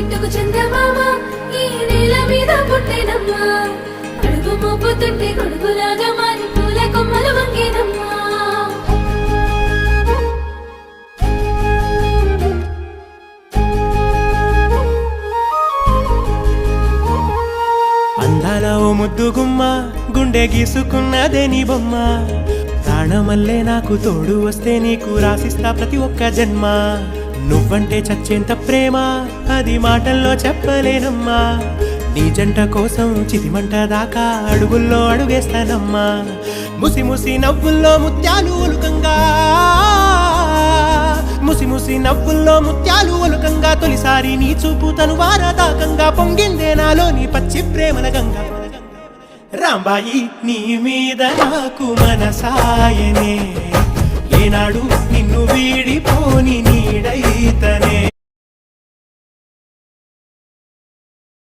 గిట్టుకు చందమామ ఈ నేల మీద పుట్టేనమ్మా అడుగు మోపుతుంటే గొడుగులాగా మారి పూల కొమ్మలు వంగేనమ్మా అందాల ఓ ముద్దు గుమ్మ గుండె గీసుకున్నదే నీ బొమ్మ ప్రాణమల్లే నాకు తోడు వస్తే నీకు రాసిస్తా ప్రతి ఒక్క జన్మ నువ్వంటే చచ్చేంత ప్రేమ అది మాటల్లో చెప్పలేనమ్మా నీ జంట కోసం చితిమంట దాకా అడుగుల్లో అడుగేస్తానమ్మా ముసి ముసి నవ్వుల్లో ముత్యాలు ఒలుకంగా ముసి ముసి నవ్వుల్లో ముత్యాలు ఒలుకంగా తొలిసారి నీ చూపు తను వారదాకంగా పొంగిందే నాలో నీ పచ్చి ప్రేమల గంగా రాంబాయి నీ మీద నాకు మనసాయనే ఏనాడు నిన్ను వీడిపోని నీడైతనే